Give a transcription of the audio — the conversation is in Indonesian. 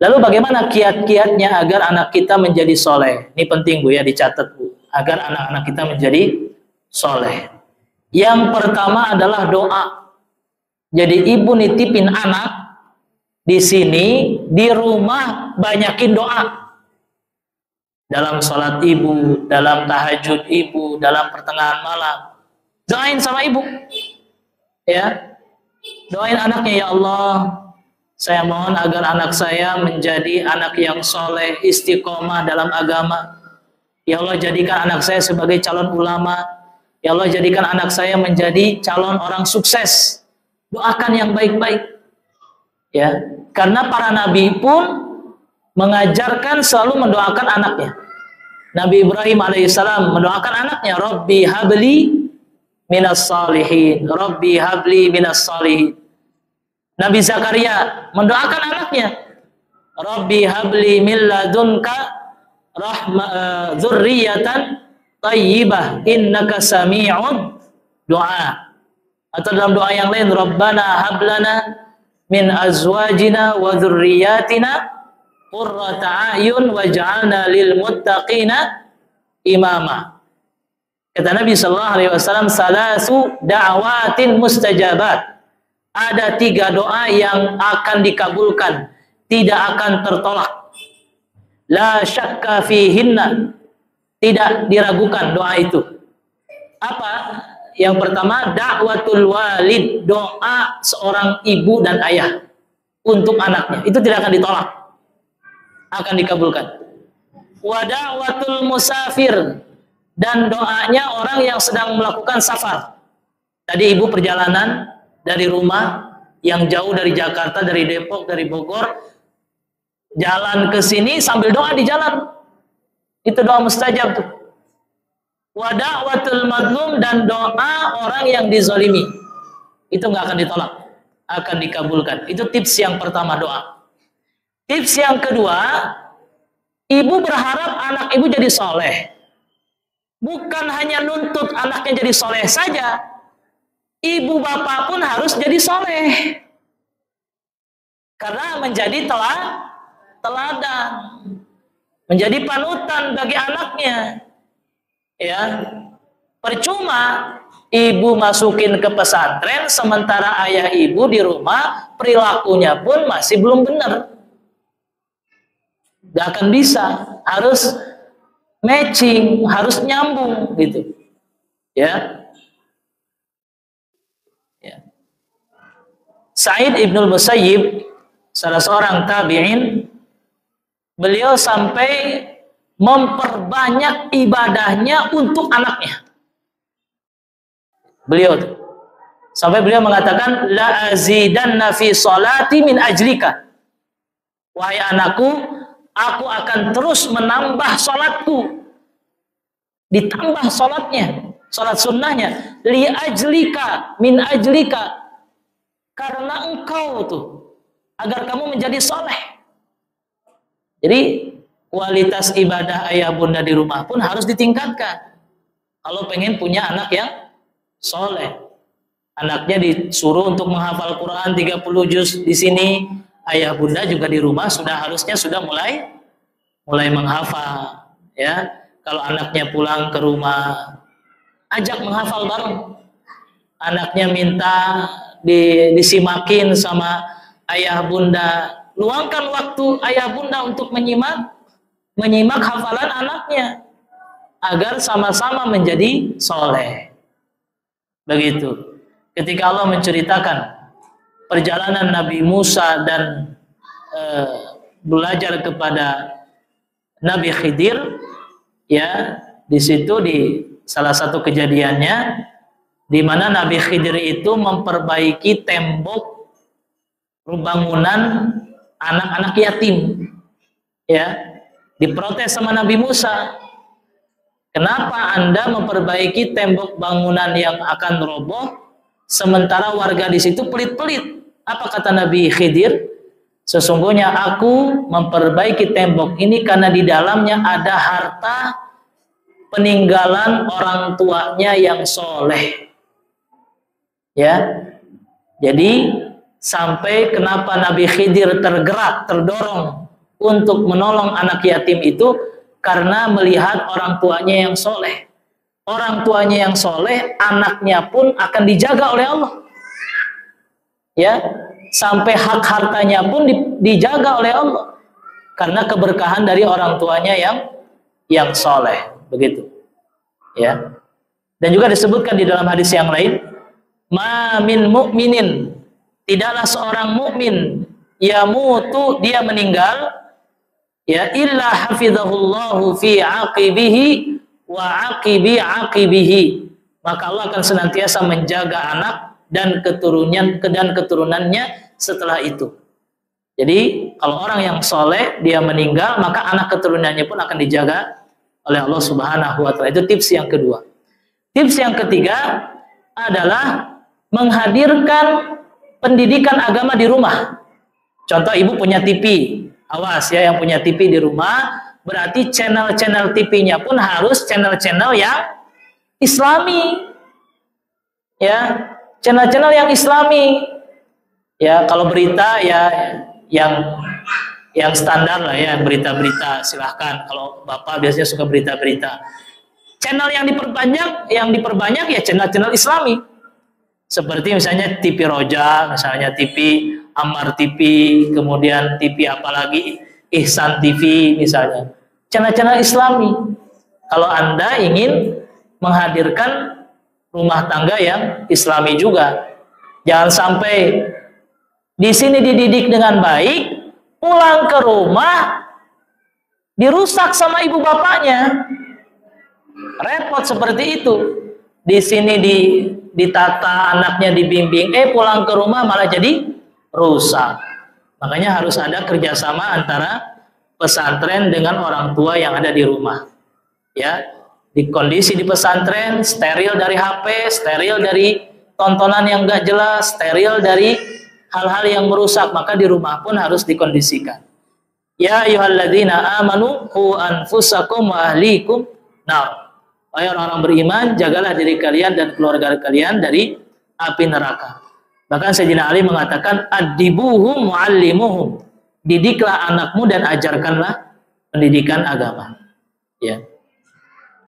Lalu bagaimana kiat-kiatnya agar anak kita menjadi soleh? Ini penting Bu ya, dicatat Bu, agar anak-anak kita menjadi soleh. Yang pertama adalah doa. Jadi ibu nitipin anak di sini, di rumah banyakin doa. Dalam sholat ibu, dalam tahajud ibu, dalam pertengahan malam, doain sama ibu. Ya, doain anaknya, ya Allah, saya mohon agar anak saya menjadi anak yang soleh, istiqomah dalam agama. Ya Allah, jadikan anak saya sebagai calon ulama. Ya Allah, jadikan anak saya menjadi calon orang sukses. Doakan yang baik-baik. Ya, karena para nabi pun mengajarkan selalu mendoakan anaknya. Nabi Ibrahim alaihissalam mendoakan anaknya, Rabbi habli minas salihin, Rabbi habli minas salihin. Nabi Zakaria mendoakan anaknya, Rabbi habli min ladunka dzurriyyatan thayyibah innaka sami'ud du'a. Atau dalam doa yang lain, Rabbana hablana min azwajina wa dzurriyyatina qurrata a'yun waj'alna lil muttaqina imama. Kata Nabi sallallahu alaihi wasallam, salasu da'watin mustajabat. Ada 3 doa yang akan dikabulkan, tidak akan tertolak. La syakka fihinna, tidak diragukan doa itu. Apa? Yang pertama, da'watul walid, doa seorang ibu dan ayah untuk anaknya, itu tidak akan ditolak, akan dikabulkan. Wa da'watul musafir, dan doanya orang yang sedang melakukan safar. Tadi ibu perjalanan dari rumah yang jauh, dari Jakarta, dari Depok, dari Bogor, jalan ke sini sambil doa di jalan. Itu doa mustajab tuh. Wa da'watul madlum, dan doa orang yang dizalimi. Itu nggak akan ditolak, akan dikabulkan. Itu tips yang pertama, doa. Tips yang kedua, ibu berharap anak ibu jadi soleh. Bukan hanya nuntut anaknya jadi soleh saja, ibu bapak pun harus jadi soleh. Karena menjadi teladan, menjadi panutan bagi anaknya. Ya, percuma ibu masukin ke pesantren sementara ayah ibu di rumah perilakunya pun masih belum benar. Gak akan bisa, harus matching, harus nyambung gitu. Ya. Ya. Sa'id ibnul Musayyib, salah seorang tabi'in, beliau sampai memperbanyak ibadahnya untuk anaknya. Beliau sampai beliau mengatakan, la azidanna fi sholati min ajlika. Wahai anakku, aku akan terus menambah sholatku. Ditambah sholatnya, sholat sunnahnya, li ajlika, min ajlika, karena engkau tuh, agar kamu menjadi soleh. Jadi kualitas ibadah ayah bunda di rumah pun harus ditingkatkan. Kalau pengen punya anak yang soleh, anaknya disuruh untuk menghafal Quran 30 juz di sini, ayah bunda juga di rumah harusnya sudah mulai menghafal. Ya, kalau anaknya pulang ke rumah, ajak menghafal bareng. Anaknya minta disimakin sama ayah bunda, luangkan waktu ayah bunda untuk menyimak hafalan anaknya agar sama-sama menjadi soleh. Begitu. Ketika Allah menceritakan perjalanan Nabi Musa dan belajar kepada Nabi Khidir, ya, di situ di salah satu kejadiannya di mana Nabi Khidir itu memperbaiki tembok bangunan anak-anak yatim. Ya. Diprotes sama Nabi Musa, kenapa Anda memperbaiki tembok bangunan yang akan roboh sementara warga di situ pelit-pelit? Apa kata Nabi Khidir? Sesungguhnya aku memperbaiki tembok ini karena di dalamnya ada harta peninggalan orang tuanya yang soleh. Ya, jadi sampai kenapa Nabi Khidir tergerak, terdorong untuk menolong anak yatim itu karena melihat orang tuanya yang soleh. Orang tuanya yang soleh, anaknya pun akan dijaga oleh Allah. Ya, sampai hak hartanya pun dijaga oleh Allah karena keberkahan dari orang tuanya yang soleh, begitu. Ya. Dan juga disebutkan di dalam hadis yang lain, ma min mu'minin, tidaklah seorang mukmin yamutu, dia meninggal, ya, illa hafizahullahu fi aqibihi wa aqibi aqibihi, maka Allah akan senantiasa menjaga anak dan keturunannya setelah itu. Jadi kalau orang yang soleh dia meninggal, maka anak keturunannya pun akan dijaga oleh Allah Subhanahu wa taala. Itu tips yang kedua. Tips yang ketiga adalah menghadirkan pendidikan agama di rumah. Contoh, ibu punya TV, awas ya, yang punya TV di rumah, berarti channel-channel TV-nya pun harus channel-channel yang Islami. Ya, channel-channel yang Islami. Ya, kalau berita ya yang standar lah ya, berita-berita silahkan. Kalau Bapak biasanya suka berita-berita. Channel yang diperbanyak ya channel-channel Islami. Seperti misalnya TV Roja, misalnya TV Ammar TV, kemudian TV apalagi Ihsan TV misalnya. Channel-channel Islami. Kalau Anda ingin menghadirkan rumah tangga yang Islami juga. Jangan sampai di sini dididik dengan baik, pulang ke rumah dirusak sama ibu bapaknya. Repot seperti itu. Di sini ditata, anaknya dibimbing, pulang ke rumah malah jadi rusak. Makanya harus ada kerjasama antara pesantren dengan orang tua yang ada di rumah. Ya, di kondisi di pesantren steril dari HP, steril dari tontonan yang enggak jelas, steril dari hal-hal yang merusak, maka di rumah pun harus dikondisikan. Ya ayyuhalladzina amanu qu anfusakum wa ahlikum nar. Wahai orang-orang beriman, jagalah diri kalian dan keluarga kalian dari api neraka. Bahkan Sayyidina Ali mengatakan adibuhum muallimuhum. Didiklah anakmu dan ajarkanlah pendidikan agama. Ya.